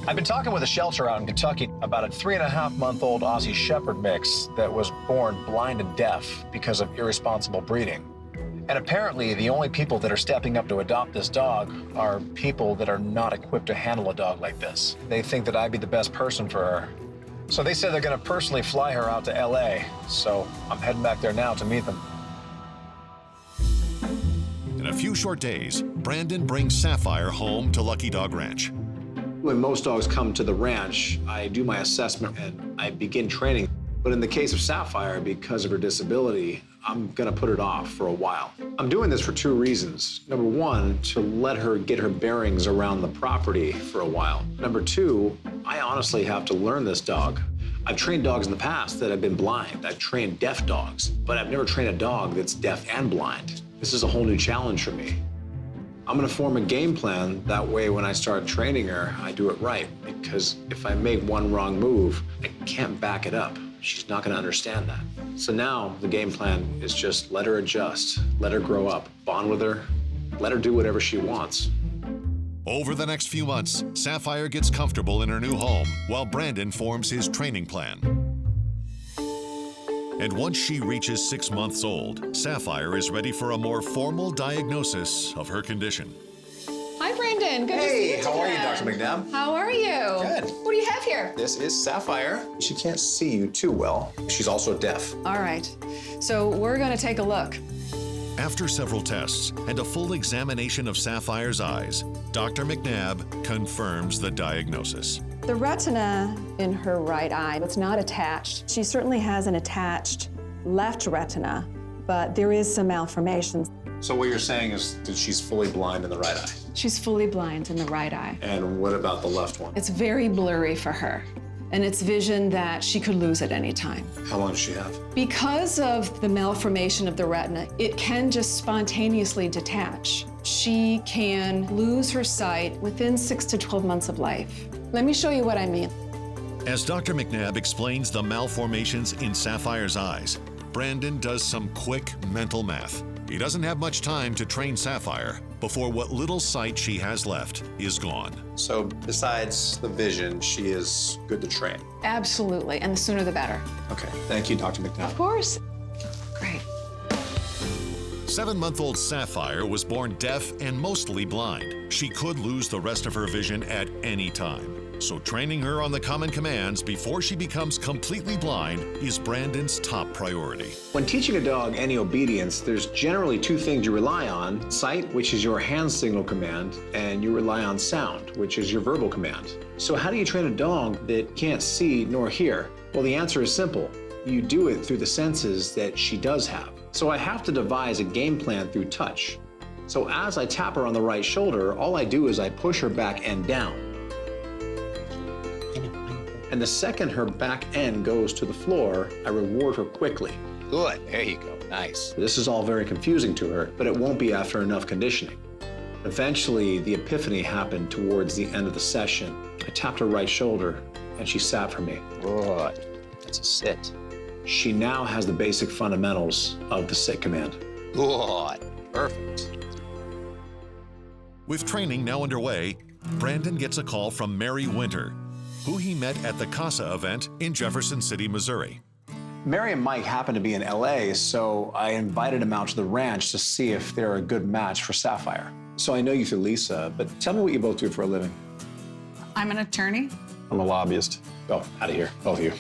I've been talking with a shelter out in Kentucky about a 3.5-month-old Aussie Shepherd mix that was born blind and deaf because of irresponsible breeding. And apparently, the only people that are stepping up to adopt this dog are people that are not equipped to handle a dog like this. They think that I'd be the best person for her. So they said they're gonna personally fly her out to LA. So I'm heading back there now to meet them. In a few short days, Brandon brings Sapphire home to Lucky Dog Ranch. When most dogs come to the ranch, I do my assessment and I begin training. But in the case of Sapphire, because of her disability, I'm gonna put it off for a while. I'm doing this for 2 reasons. Number 1, to let her get her bearings around the property for a while. Number 2, I honestly have to learn this dog. I've trained dogs in the past that have been blind. I've trained deaf dogs, but I've never trained a dog that's deaf and blind. This is a whole new challenge for me. I'm gonna form a game plan. That way, when I start training her, I do it right. Because if I make one wrong move, I can't back it up. She's not gonna understand that. So now the game plan is just let her adjust, let her grow up, bond with her, let her do whatever she wants. Over the next few months, Sapphire gets comfortable in her new home while Brandon forms his training plan. And once she reaches 6 months old, Sapphire is ready for a more formal diagnosis of her condition. Hi, Brandon. Good to see you Hey, how are you, again. Dr. McNabb? How are you? Good. What do you have here? This is Sapphire. She can't see you too well. She's also deaf. All right. So we're going to take a look. After several tests and a full examination of Sapphire's eyes, Dr. McNabb confirms the diagnosis. The retina in her right eye, it's not attached. She certainly has an attached left retina, but there is some malformation. So what you're saying is that she's fully blind in the right eye. She's fully blind in the right eye. And what about the left one? It's very blurry for her, and it's vision that she could lose at any time. How long does she have? Because of the malformation of the retina, it can just spontaneously detach. She can lose her sight within 6 to 12 months of life. Let me show you what I mean. As Dr. McNabb explains the malformations in Sapphire's eyes, Brandon does some quick mental math. He doesn't have much time to train Sapphire before what little sight she has left is gone. So besides the vision, she is good to train. Absolutely, and the sooner the better. Okay, thank you, Dr. McNabb. Of course. Great. 7-month-old Sapphire was born deaf and mostly blind. She could lose the rest of her vision at any time. So training her on the common commands before she becomes completely blind is Brandon's top priority. When teaching a dog any obedience, there's generally 2 things you rely on: sight, which is your hand signal command, and you rely on sound, which is your verbal command. So how do you train a dog that can't see nor hear? Well, the answer is simple. You do it through the senses that she does have. So I have to devise a game plan through touch. So as I tap her on the right shoulder, all I do is I push her back end down. And the second her back end goes to the floor, I reward her quickly. Good, there you go, nice. This is all very confusing to her, but it won't be after enough conditioning. Eventually, the epiphany happened towards the end of the session. I tapped her right shoulder, and she sat for me. Good, that's a sit. She now has the basic fundamentals of the sit command. Good, perfect. With training now underway, Brandon gets a call from Mary Winter, who he met at the CASA event in Jefferson City, Missouri. Mary and Mike happen to be in LA, so I invited them out to the ranch to see if they're a good match for Sapphire. So I know you through Lisa, but tell me what you both do for a living. I'm an attorney. I'm a lobbyist. Oh, out of here, both of you.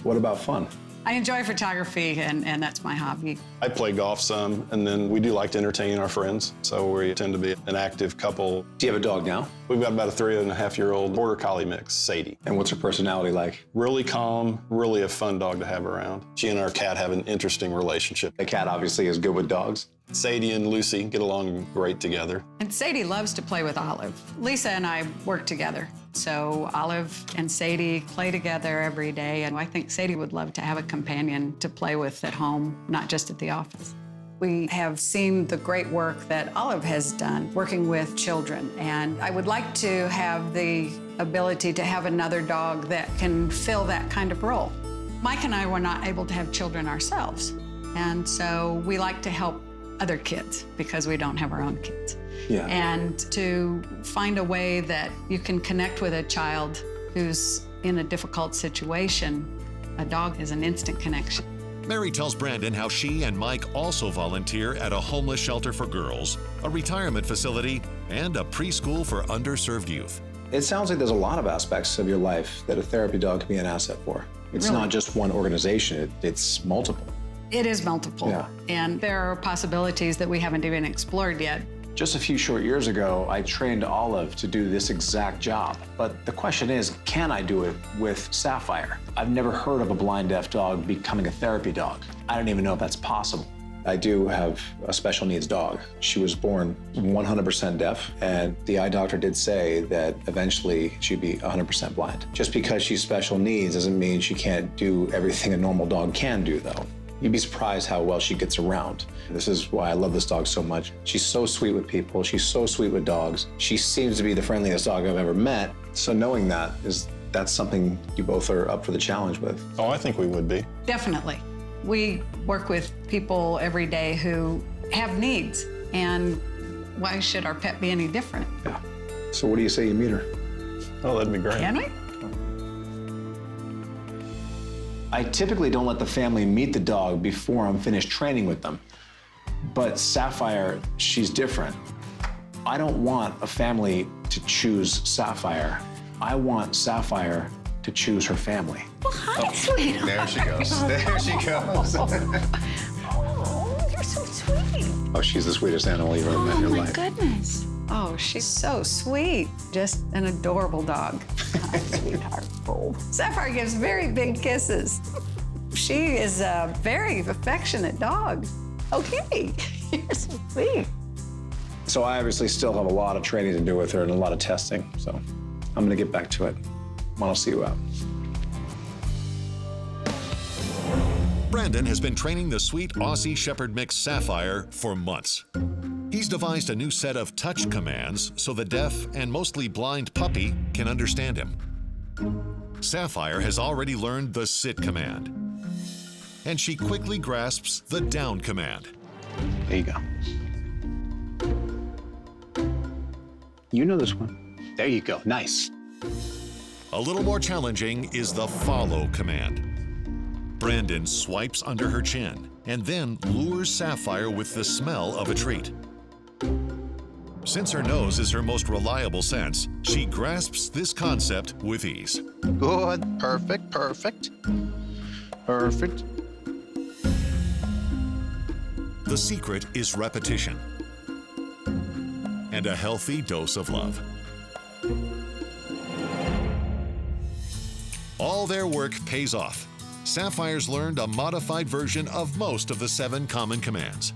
What about fun? I enjoy photography, and that's my hobby. I play golf some, and then we do like to entertain our friends, so we tend to be an active couple. Do you have a dog now? We've got about a 3.5-year-old Border Collie mix, Sadie. And what's her personality like? Really calm, really a fun dog to have around. She and our cat have an interesting relationship. The cat obviously is good with dogs. Sadie and Lucy get along great together. And Sadie loves to play with Olive. Lisa and I work together. So Olive and Sadie play together every day, and I think Sadie would love to have a companion to play with at home, not just at the office. We have seen the great work that Olive has done working with children, and I would like to have the ability to have another dog that can fill that kind of role. Mike and I were not able to have children ourselves, and so we like to help other kids because we don't have our own kids. Yeah. And to find a way that you can connect with a child who's in a difficult situation, a dog is an instant connection. Mary tells Brandon how she and Mike also volunteer at a homeless shelter for girls, a retirement facility, and a preschool for underserved youth. It sounds like there's a lot of aspects of your life that a therapy dog can be an asset for. It's Really? not just one organization, it's multiple. It is multiple. Yeah. And there are possibilities that we haven't even explored yet. Just a few short years ago, I trained Olive to do this exact job. But the question is, can I do it with Sapphire? I've never heard of a blind deaf dog becoming a therapy dog. I don't even know if that's possible. I do have a special needs dog. She was born 100% deaf, and the eye doctor did say that eventually she'd be 100% blind. Just because she's special needs doesn't mean she can't do everything a normal dog can do, though. You'd be surprised how well she gets around. This is why I love this dog so much. She's so sweet with people. She's so sweet with dogs. She seems to be the friendliest dog I've ever met. So knowing that's something you both are up for the challenge with. Oh, I think we would be. Definitely. We work with people every day who have needs, and why should our pet be any different? Yeah. So what do you say you meet her? Oh, that'd be great. Can we? I typically don't let the family meet the dog before I'm finished training with them. But Sapphire, she's different. I don't want a family to choose Sapphire. I want Sapphire to choose her family. Hi, sweetie. There she goes. There she goes. Oh, you're so sweet. Oh, she's the sweetest animal you've ever met in your life. Goodness. Oh, she's so sweet. Just an adorable dog. Sweetheart. Oh. Sapphire gives very big kisses. She is a very affectionate dog. Okay. You're so sweet. So I obviously still have a lot of training to do with her and a lot of testing. So I'm gonna get back to it. I'll see you out. Brandon has been training the sweet Aussie Shepherd mix Sapphire for months. He's devised a new set of touch commands so the deaf and mostly blind puppy can understand him. Sapphire has already learned the sit command, and she quickly grasps the down command. There you go. You know this one. There you go. Nice. A little more challenging is the follow command. Brandon swipes under her chin and then lures Sapphire with the smell of a treat. Since her nose is her most reliable sense, she grasps this concept with ease. Good. Perfect. Perfect. Perfect. The secret is repetition and a healthy dose of love. All their work pays off. Sapphire's learned a modified version of most of the 7 common commands,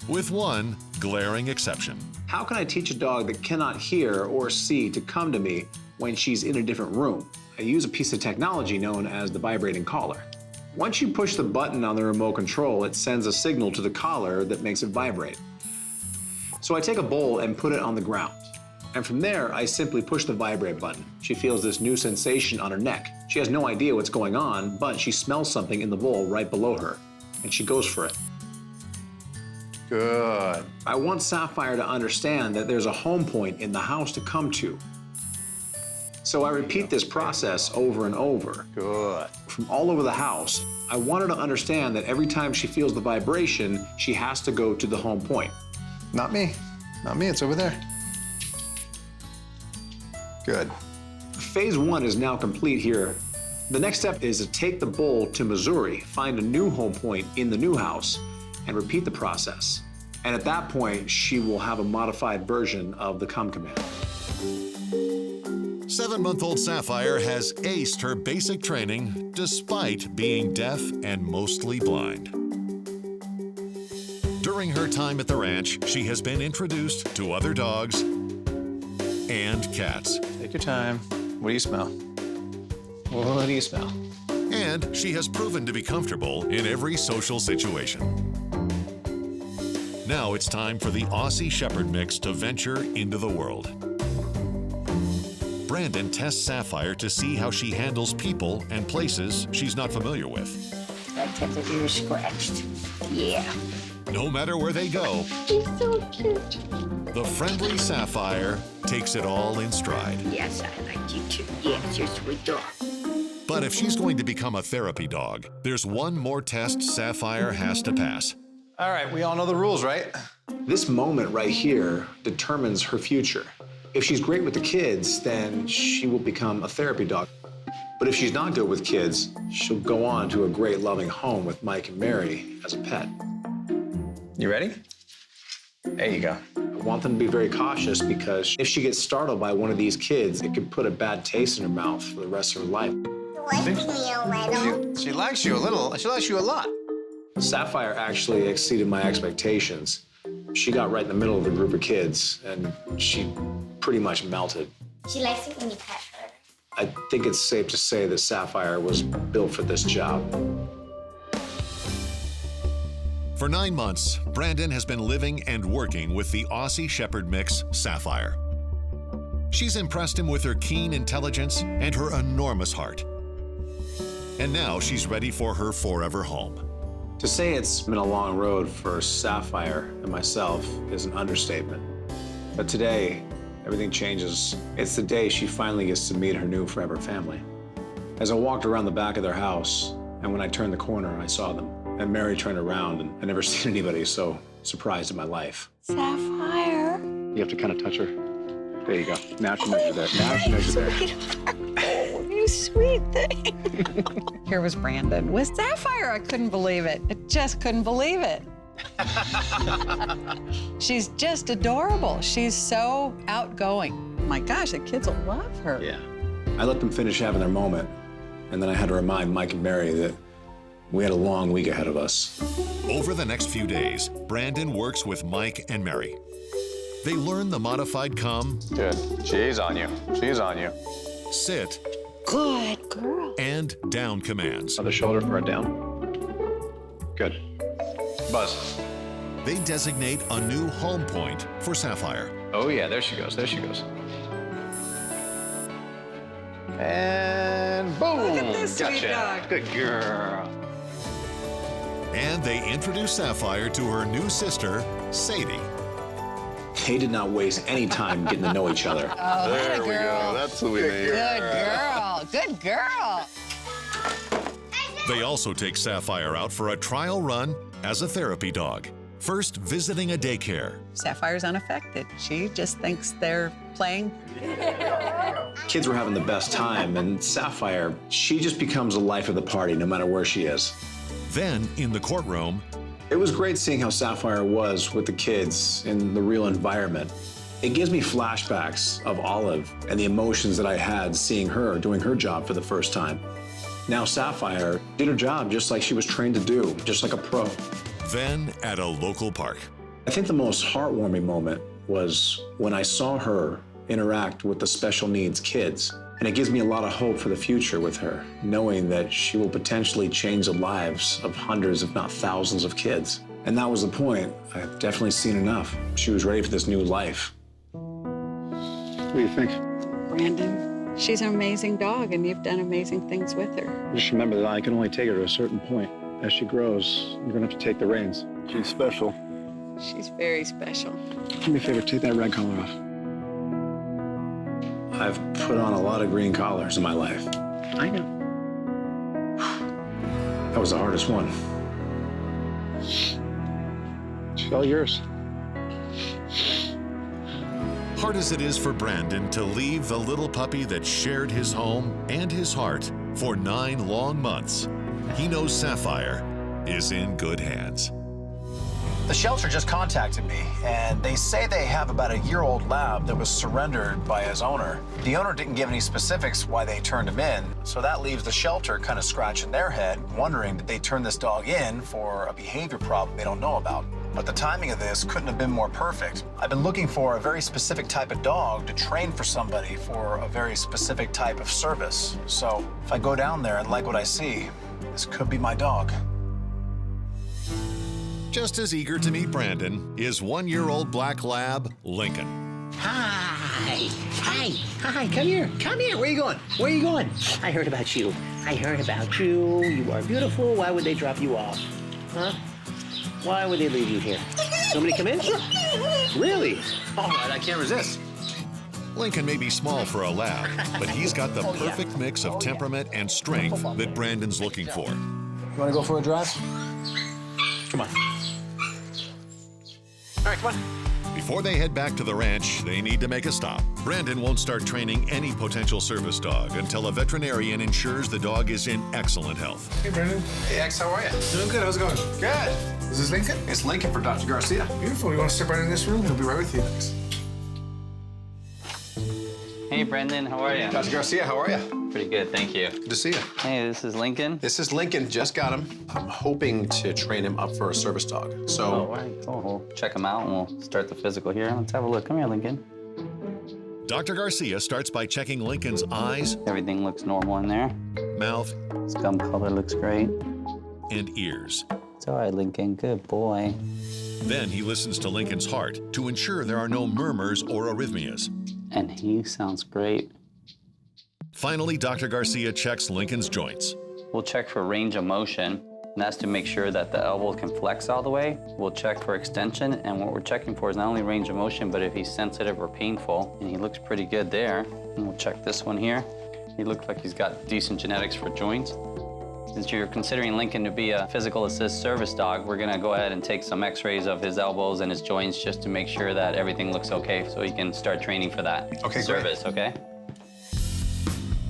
with one glaring exception. How can I teach a dog that cannot hear or see to come to me when she's in a different room? I use a piece of technology known as the vibrating collar. Once you push the button on the remote control, it sends a signal to the collar that makes it vibrate. So I take a bowl and put it on the ground. And from there, I simply push the vibrate button. She feels this new sensation on her neck. She has no idea what's going on, but she smells something in the bowl right below her, and she goes for it. Good. I want Sapphire to understand that there's a home point in the house to come to. So I repeat this process over and over. Good. From all over the house, I want her to understand that every time she feels the vibration, she has to go to the home point. Not me. Not me. It's over there. Good. Phase 1 is now complete here. The next step is to take the bowl to Missouri, find a new home point in the new house, and repeat the process. And at that point, she will have a modified version of the come command. 7-month-old Sapphire has aced her basic training despite being deaf and mostly blind. During her time at the ranch, she has been introduced to other dogs and cats. Take your time. What do you smell? What do you smell? And she has proven to be comfortable in every social situation. Now it's time for the Aussie Shepherd mix to venture into the world. Brandon tests Sapphire to see how she handles people and places she's not familiar with. Let's get the ears scratched. Yeah. No matter where they go, She's so cute. the friendly Sapphire takes it all in stride. Yes, I like you too. Yes, you're a sweet dog. But if she's going to become a therapy dog, there's one more test Sapphire has to pass. All right, we all know the rules, right? This moment right here determines her future. If she's great with the kids, then she will become a therapy dog. But if she's not good with kids, she'll go on to a great loving home with Mike and Mary as a pet. You ready? There you go. I want them to be very cautious because if she gets startled by one of these kids, it could put a bad taste in her mouth for the rest of her life. She likes you a little. She likes you a lot. Sapphire actually exceeded my expectations. She got right in the middle of the group of kids, and she pretty much melted. She likes it when you pet her. I think it's safe to say that Sapphire was built for this job. For 9 months, Brandon has been living and working with the Aussie Shepherd mix, Sapphire. She's impressed him with her keen intelligence and her enormous heart. And now she's ready for her forever home. To say it's been a long road for Sapphire and myself is an understatement. But today, everything changes. It's the day she finally gets to meet her new forever family. As I walked around the back of their house, and when I turned the corner, I saw them. And Mary turned around, and I'd never seen anybody so surprised in my life. Sapphire. You have to kind of touch her. There you go. Now she knows you're there. Now she knows you're there. Sweetheart. Oh, you sweet thing. Here was Brandon with Sapphire. I couldn't believe it. I just couldn't believe it. She's just adorable. She's so outgoing. My gosh, the kids will love her. Yeah. I let them finish having their moment, and then I had to remind Mike and Mary that we had a long week ahead of us. Over the next few days, Brandon works with Mike and Mary. They learn the modified come, Good. She's on you. She's on you. sit, Good girl. and down commands. Other shoulder for a down. Good. Buzz. They designate a new home point for Sapphire. Oh, yeah, there she goes. There she goes. And boom! Look at this sweet Gotcha. dog. Good girl. And they introduce Sapphire to her new sister, Sadie. They did not waste any time getting to know each other. Oh, There we go. That's what we need. Good girl. Good girl. They also take Sapphire out for a trial run as a therapy dog. First, visiting a daycare. Sapphire's unaffected. She just thinks they're playing. Kids were having the best time, and Sapphire, she just becomes the life of the party no matter where she is. Then, in the courtroom, It was great seeing how Sapphire was with the kids in the real environment. It gives me flashbacks of Olive and the emotions that I had seeing her doing her job for the first time. Now Sapphire did her job just like she was trained to do, just like a pro. then at a local park. I think the most heartwarming moment was when I saw her interact with the special needs kids. And it gives me a lot of hope for the future with her, knowing that she will potentially change the lives of hundreds, if not thousands of kids. And that was the point. I've definitely seen enough. She was ready for this new life. What do you think? Brandon, she's an amazing dog, and you've done amazing things with her. Just remember that I can only take her to a certain point. As she grows, you're gonna have to take the reins. She's special. She's very special. Do me a favor, take that red collar off. I've put on a lot of green collars in my life. I know. That was the hardest one. She's all yours. Hard as it is for Brandon to leave the little puppy that shared his home and his heart for 9 long months, he knows Sapphire is in good hands. The shelter just contacted me, and they say they have about a year-old lab that was surrendered by his owner. The owner didn't give any specifics why they turned him in, so that leaves the shelter kind of scratching their head, wondering that they turned this dog in for a behavior problem they don't know about. But the timing of this couldn't have been more perfect. I've been looking for a very specific type of dog to train for somebody for a very specific type of service. So if I go down there and like what I see, this could be my dog. Just as eager to meet Brandon is 1-year-old black lab, Lincoln. Hi. Come here. Where are you going? I heard about you. You are beautiful. Why would they drop you off? Huh? Why would they leave you here? Somebody come in? Really? All right, I can't resist. Lincoln may be small for a lab, but he's got the perfect mix of temperament and strength that Brandon's looking for. You want to go for a drive? Come on. All right, come on. Before they head back to the ranch, they need to make a stop. Brandon won't start training any potential service dog until a veterinarian ensures the dog is in excellent health. Hey, Brandon. Hey, X, how are you? Doing good. How's it going? Good. Is this Lincoln? It's Lincoln for Dr. Garcia. Beautiful. You want to step right in this room? He'll be right with you. Hey, Brendan, how are you? Dr. Garcia, how are you? Pretty good, thank you. Good to see you. Hey, this is Lincoln. This is Lincoln, just got him. I'm hoping to train him up for a service dog. So, All right, cool. We'll check him out and we'll start the physical here. Let's have a look. Come here, Lincoln. Dr. Garcia starts by checking Lincoln's eyes, Everything looks normal in there. mouth, His gum color looks great. and ears. It's all right, Lincoln. Good boy. Then he listens to Lincoln's heart to ensure there are no murmurs or arrhythmias. And he sounds great. Finally, Dr. Garcia checks Lincoln's joints. We'll check for range of motion, and that's to make sure that the elbow can flex all the way. We'll check for extension, and what we're checking for is not only range of motion, but if he's sensitive or painful, and he looks pretty good there. And we'll check this one here. He looks like he's got decent genetics for joints. Since you're considering Lincoln to be a physical assist service dog, we're gonna go ahead and take some x-rays of his elbows and his joints just to make sure that everything looks okay so he can start training for that Okay, great. service, okay?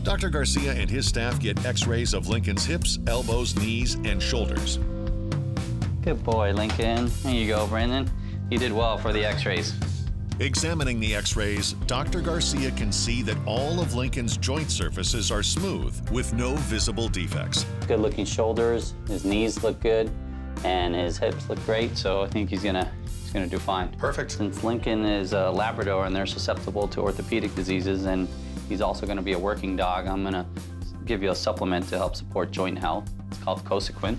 Dr. Garcia and his staff get x-rays of Lincoln's hips, elbows, knees, and shoulders. Good boy, Lincoln. There you go, Brandon. You did well for the x-rays. Examining the x-rays, Dr. Garcia can see that all of Lincoln's joint surfaces are smooth with no visible defects. Good looking shoulders, his knees look good, and his hips look great, so I think he's gonna do fine. Perfect. Since Lincoln is a Labrador and they're susceptible to orthopedic diseases, and he's also gonna be a working dog, I'm gonna give you a supplement to help support joint health. It's called Cosequin,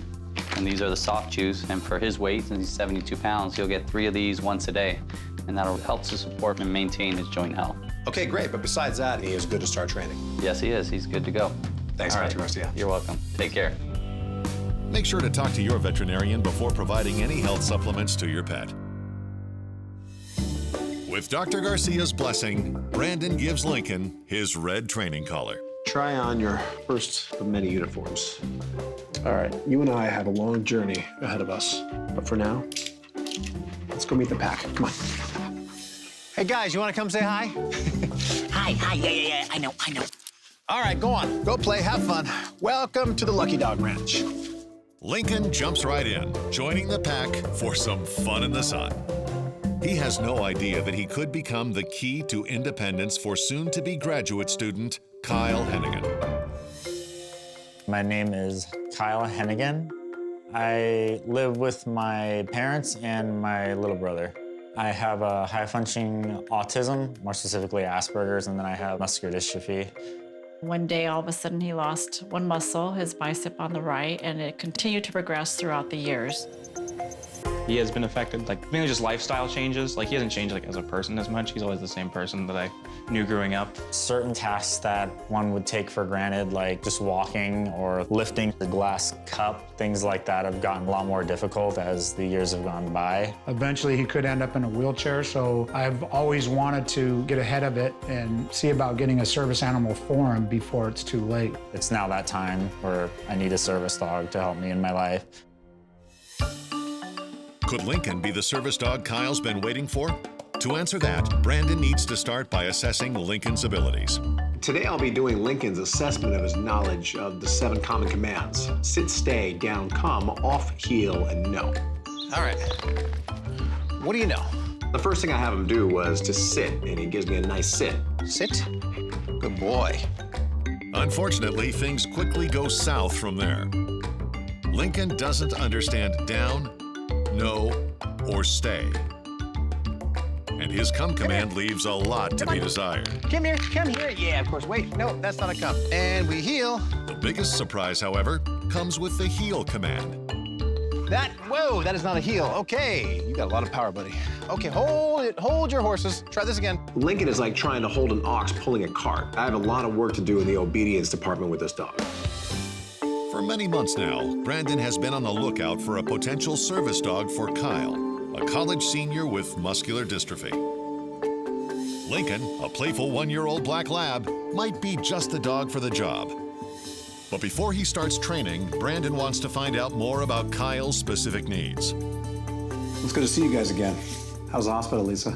and these are the soft chews, and for his weight, since he's 72 pounds, he'll get 3 of these once a day, and that'll help to support and maintain his joint health. Okay, great. But besides that, he is good to start training. Yes, he is. He's good to go. Thanks, All Dr. Garcia. You're welcome. Take care. Make sure to talk to your veterinarian before providing any health supplements to your pet. With Dr. Garcia's blessing, Brandon gives Lincoln his red training collar. Try on your first of many uniforms. All right, you and I have a long journey ahead of us. But for now, let's go meet the pack. Come on. Hey, guys, you want to come say hi? Hi, yeah, I know. All right, go on. Go play, have fun. Welcome to the Lucky Dog Ranch. Lincoln jumps right in, joining the pack for some fun in the sun. He has no idea that he could become the key to independence for soon-to-be graduate student Kyle Hennigan. My name is Kyle Hennigan. I live with my parents and my little brother. I have a high-functioning autism, more specifically Asperger's, and then I have muscular dystrophy. One day, all of a sudden, he lost one muscle, his bicep on the right, and it continued to progress throughout the years. He has been affected, mainly just lifestyle changes. He hasn't changed, as a person as much. He's always the same person that I knew growing up. Certain tasks that one would take for granted, like just walking or lifting a glass cup, things like that have gotten a lot more difficult as the years have gone by. Eventually, he could end up in a wheelchair, so I've always wanted to get ahead of it and see about getting a service animal for him before it's too late. It's now that time where I need a service dog to help me in my life. Could Lincoln be the service dog Kyle's been waiting for? To answer that, Brandon needs to start by assessing Lincoln's abilities. Today I'll be doing Lincoln's assessment of his knowledge of the 7 common commands. Sit, stay, down, come, off, heel, and no. All right. What do you know? The first thing I have him do was to sit, and he gives me a nice sit. Sit? Good boy. Unfortunately, things quickly go south from there. Lincoln doesn't understand down, no, or stay. And his come command leaves a lot to be desired. Come here, come here. Yeah, of course. Wait, no, that's not a come. And we heel. The biggest surprise, however, comes with the heel command. Whoa, that is not a heel. Okay, you got a lot of power, buddy. Okay, hold it, hold your horses. Try this again. Lincoln is like trying to hold an ox pulling a cart. I have a lot of work to do in the obedience department with this dog. For many months now, Brandon has been on the lookout for a potential service dog for Kyle, a college senior with muscular dystrophy. Lincoln, a playful 1-year-old black lab, might be just the dog for the job. But before he starts training, Brandon wants to find out more about Kyle's specific needs. It's good to see you guys again. How's the hospital, Lisa?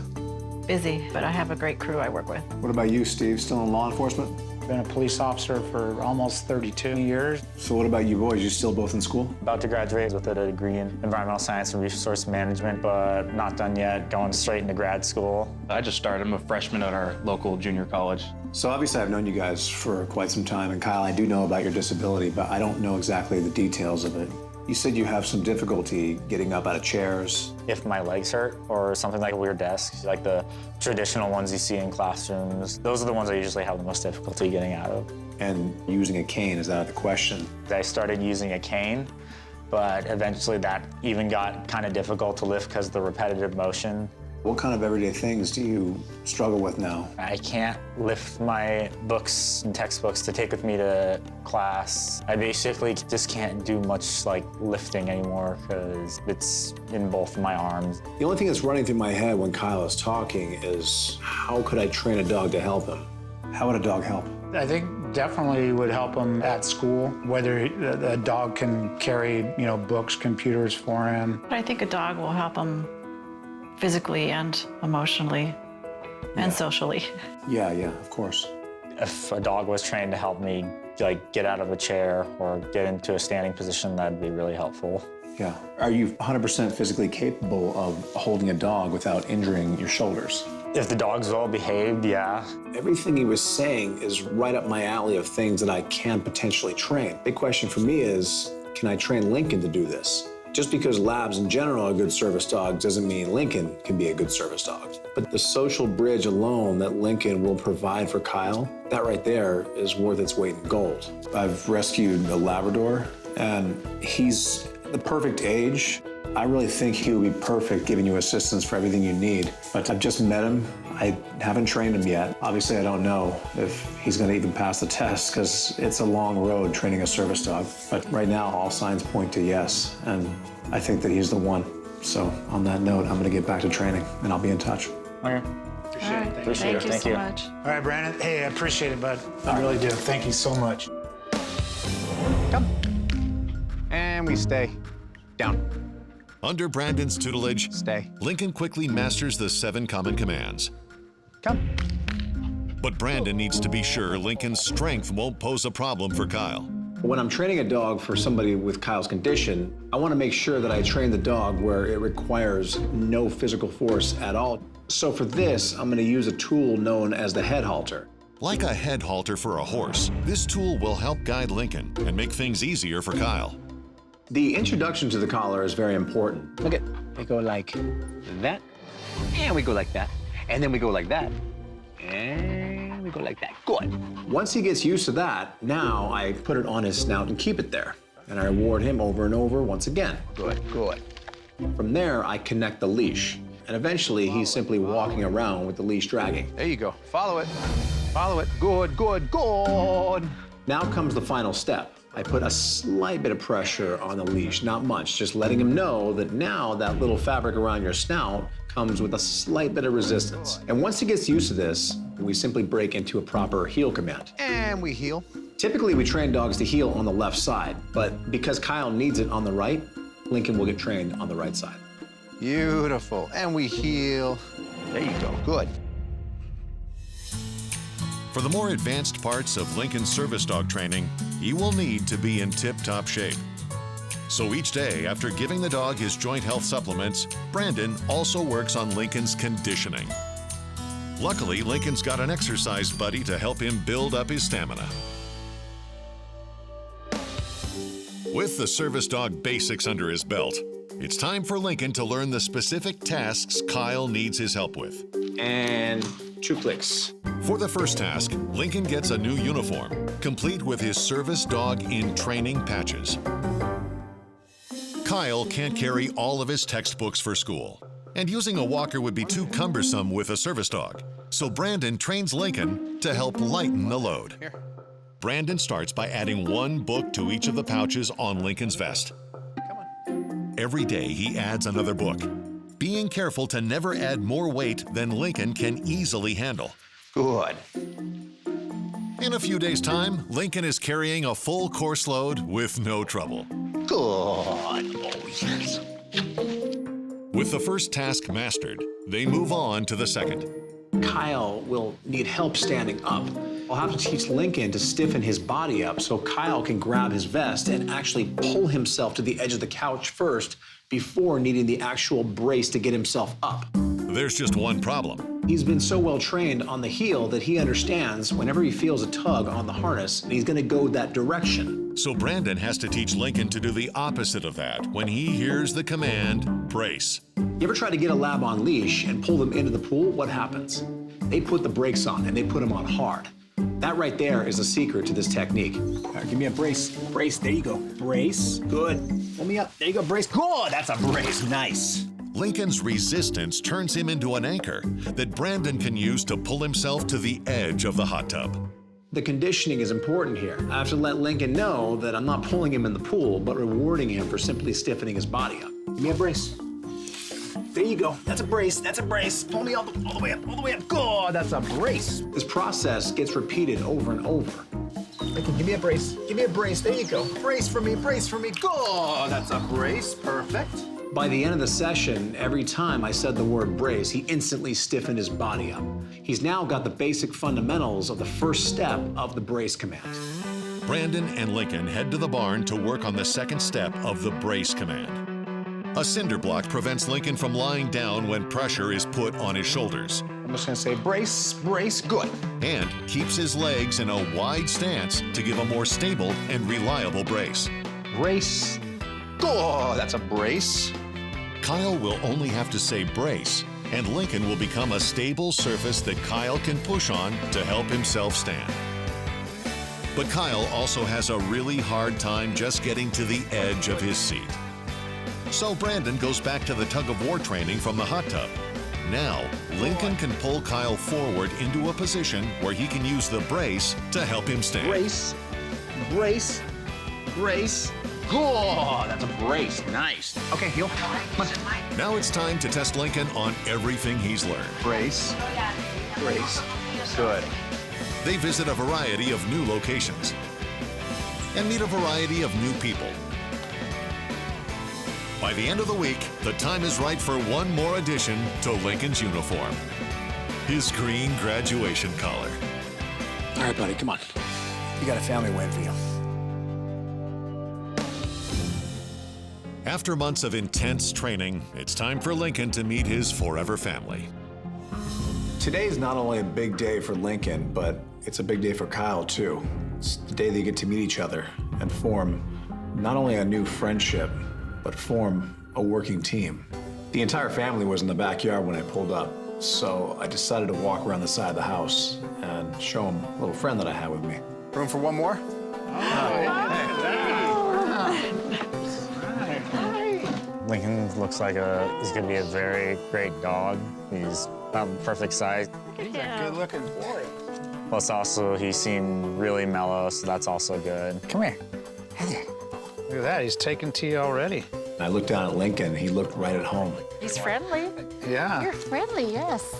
Busy, but I have a great crew I work with. What about you, Steve? Still in law enforcement? Been a police officer for almost 32 years. So what about you boys? You still both in school? About to graduate with a degree in environmental science and resource management, but not done yet, going straight into grad school. I just started. I'm a freshman at our local junior college. So obviously I've known you guys for quite some time, and Kyle, I do know about your disability, but I don't know exactly the details of it. You said you have some difficulty getting up out of chairs. If my legs hurt or something like a weird desk, like the traditional ones you see in classrooms, those are the ones I usually have the most difficulty getting out of. And using a cane, is that out of the question? I started using a cane, but eventually that even got kind of difficult to lift because of the repetitive motion. What kind of everyday things do you struggle with now? I can't lift my books and textbooks to take with me to class. I basically just can't do much like lifting anymore because it's in both of my arms. The only thing that's running through my head when Kyle is talking is, how could I train a dog to help him? How would a dog help? I think definitely would help him at school, whether a dog can carry, books, computers for him. But I think a dog will help him physically and emotionally and socially. Yeah, of course. If a dog was trained to help me like get out of a chair or get into a standing position, that'd be really helpful. Yeah. Are you 100% physically capable of holding a dog without injuring your shoulders? If the dog's well behaved, yeah. Everything he was saying is right up my alley of things that I can potentially train. Big question for me is, can I train Lincoln to do this? Just because labs in general are good service dogs doesn't mean Lincoln can be a good service dog. But the social bridge alone that Lincoln will provide for Kyle, that right there is worth its weight in gold. I've rescued a Labrador, and he's the perfect age. I really think he would be perfect giving you assistance for everything you need. But I've just met him. I haven't trained him yet. Obviously, I don't know if he's gonna even pass the test because it's a long road training a service dog. But right now, all signs point to yes, and I think that he's the one. So on that note, I'm gonna get back to training, and I'll be in touch. Okay. Appreciate it. Thank you so much. All right, Brandon. Hey, I appreciate it, bud. I really do. Thank you so much. Come. And we stay. Down. Under Brandon's tutelage, Stay. Lincoln quickly masters the 7 common commands. Come. But Brandon needs to be sure Lincoln's strength won't pose a problem for Kyle. When I'm training a dog for somebody with Kyle's condition, I want to make sure that I train the dog where it requires no physical force at all. So for this, I'm going to use a tool known as the head halter. Like a head halter for a horse, this tool will help guide Lincoln and make things easier for Kyle. The introduction to the collar is very important. Look at, we go like that, and we go like that, and then we go like that, and we go like that. Good. Once he gets used to that, now I put it on his snout and keep it there. And I reward him over and over once again. Good. From there, I connect the leash. And eventually, he's simply walking around with the leash dragging. There you go. Follow it. Good. Now comes the final step. I put a slight bit of pressure on the leash, not much, just letting him know that now that little fabric around your snout comes with a slight bit of resistance. And once he gets used to this, we simply break into a proper heel command. And we heel. Typically, we train dogs to heel on the left side, but because Kyle needs it on the right, Lincoln will get trained on the right side. Beautiful. And we heel. There you go. Good. For the more advanced parts of Lincoln's service dog training, he will need to be in tip-top shape. So each day, after giving the dog his joint health supplements, Brandon also works on Lincoln's conditioning. Luckily, Lincoln's got an exercise buddy to help him build up his stamina. With the service dog basics under his belt, it's time for Lincoln to learn the specific tasks Kyle needs his help with. And 2 clicks. For the first task, Lincoln gets a new uniform, complete with his service dog in training patches. Kyle can't carry all of his textbooks for school, and using a walker would be too cumbersome with a service dog. So Brandon trains Lincoln to help lighten the load. Here. Brandon starts by adding one book to each of the pouches on Lincoln's vest. Every day, he adds another book, being careful to never add more weight than Lincoln can easily handle. Good. In a few days' time, Lincoln is carrying a full course load with no trouble. Good. Oh, yes. With the first task mastered, they move on to the second. Kyle will need help standing up. I'll have to teach Lincoln to stiffen his body up so Kyle can grab his vest and actually pull himself to the edge of the couch first before needing the actual brace to get himself up. There's just one problem. He's been so well trained on the heel that he understands whenever he feels a tug on the harness, he's gonna go that direction. So Brandon has to teach Lincoln to do the opposite of that when he hears the command, brace. You ever try to get a lab on leash and pull them into the pool? What happens? They put the brakes on and they put them on hard. That right there is the secret to this technique. All right, give me a brace. Brace, there you go. Brace, good. Pull me up, there you go, brace. Good, that's a brace, nice. Lincoln's resistance turns him into an anchor that Brandon can use to pull himself to the edge of the hot tub. The conditioning is important here. I have to let Lincoln know that I'm not pulling him in the pool, but rewarding him for simply stiffening his body up. Give me a brace. There you go, that's a brace, that's a brace. Pull me all the way up, all the way up. Good, that's a brace. This process gets repeated over and over. Lincoln, give me a brace, there you go. Brace for me, good, that's a brace, perfect. By the end of the session, every time I said the word brace, he instantly stiffened his body up. He's now got the basic fundamentals of the first step of the brace command. Brandon and Lincoln head to the barn to work on the second step of the brace command. A cinder block prevents Lincoln from lying down when pressure is put on his shoulders. I'm just gonna say brace, brace, good. And keeps his legs in a wide stance to give a more stable and reliable brace. Brace, good, that's a brace. Kyle will only have to say brace, and Lincoln will become a stable surface that Kyle can push on to help himself stand. But Kyle also has a really hard time just getting to the edge of his seat. So Brandon goes back to the tug-of-war training from the hot tub. Now, Lincoln can pull Kyle forward into a position where he can use the brace to help him stand. Brace, brace, brace. Good, that's a brace, nice. Okay, heel, come on. Now it's time to test Lincoln on everything he's learned. Brace, brace, good. They visit a variety of new locations and meet a variety of new people. By the end of the week, the time is right for one more addition to Lincoln's uniform. His green graduation collar. All right, buddy, come on. You got a family waiting for you. After months of intense training, it's time for Lincoln to meet his forever family. Today is not only a big day for Lincoln, but it's a big day for Kyle, too. It's the day they get to meet each other and form not only a new friendship, but form a working team. The entire family was in the backyard when I pulled up, so I decided to walk around the side of the house and show them a little friend that I had with me. Room for one more? Lincoln looks like he's gonna be a very great dog. He's about the perfect size. He's a good-looking boy. Plus also, he seemed really mellow, so that's also good. Come here. Look at that, he's taking tea already. I looked down at Lincoln, he looked right at home. He's friendly. Yeah. You're friendly, yes.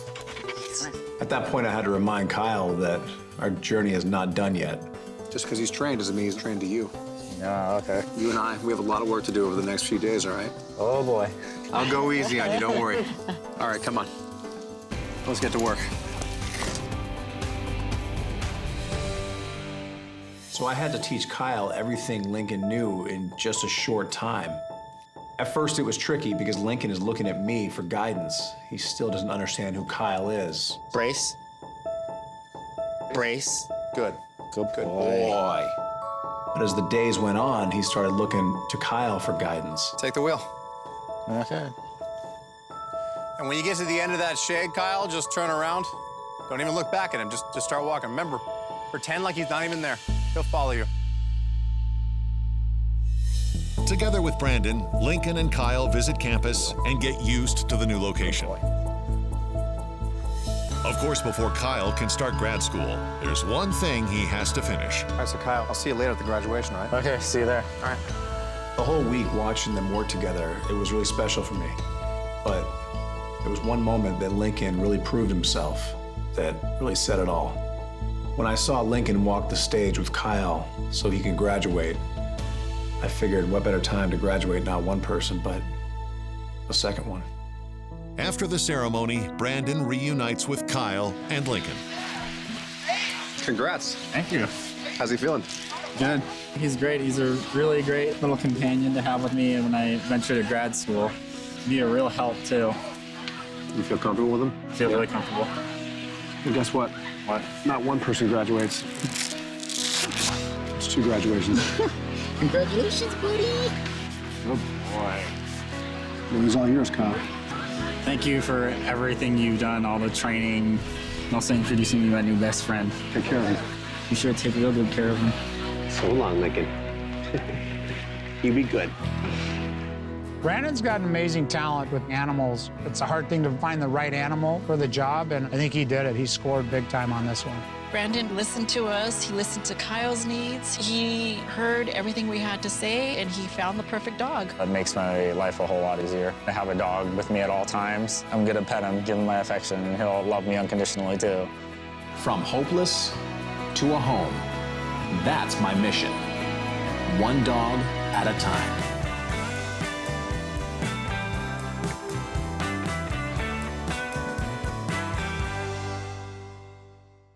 At that point, I had to remind Kyle that our journey is not done yet. Just because he's trained doesn't mean he's trained to you. Yeah, okay. You and I, we have a lot of work to do over the next few days, all right? Oh, boy. I'll go easy on you, don't worry. All right, come on. Let's get to work. So I had to teach Kyle everything Lincoln knew in just a short time. At first, it was tricky because Lincoln is looking at me for guidance. He still doesn't understand who Kyle is. Brace. Brace. Good. Good boy. But as the days went on, he started looking to Kyle for guidance. Take the wheel. Okay. And when you get to the end of that shade, Kyle, just turn around. Don't even look back at him, just start walking. Remember, pretend like he's not even there. He'll follow you. Together with Brandon, Lincoln and Kyle visit campus and get used to the new location. Of course, before Kyle can start grad school, there's one thing he has to finish. All right, so Kyle, I'll see you later at the graduation, all right? Okay, see you there. All right. The whole week watching them work together, it was really special for me. But there was one moment that Lincoln really proved himself, that really said it all. When I saw Lincoln walk the stage with Kyle so he could graduate, I figured what better time to graduate not one person, but a second one. After the ceremony, Brandon reunites with Kyle and Lincoln. Congrats. Thank you. How's he feeling? Good. He's great. He's a really great little companion to have with me when I venture to grad school. Be a real help, too. You feel comfortable with him? I feel really comfortable. And guess what? What? Not one person graduates. It's 2 graduations. Congratulations, buddy. Oh, boy. It was all yours, Kyle. Thank you for everything you've done, all the training, and also introducing me to my new best friend. Take care of him. You should take real good care of him. So long, Lincoln. You be good. Brandon's got an amazing talent with animals. It's a hard thing to find the right animal for the job, and I think he did it. He scored big time on this one. Brandon listened to us. He listened to Kyle's needs. He heard everything we had to say, and he found the perfect dog. It makes my life a whole lot easier. I have a dog with me at all times. I'm gonna pet him, give him my affection, and he'll love me unconditionally too. From hopeless to a home. That's my mission. One dog at a time.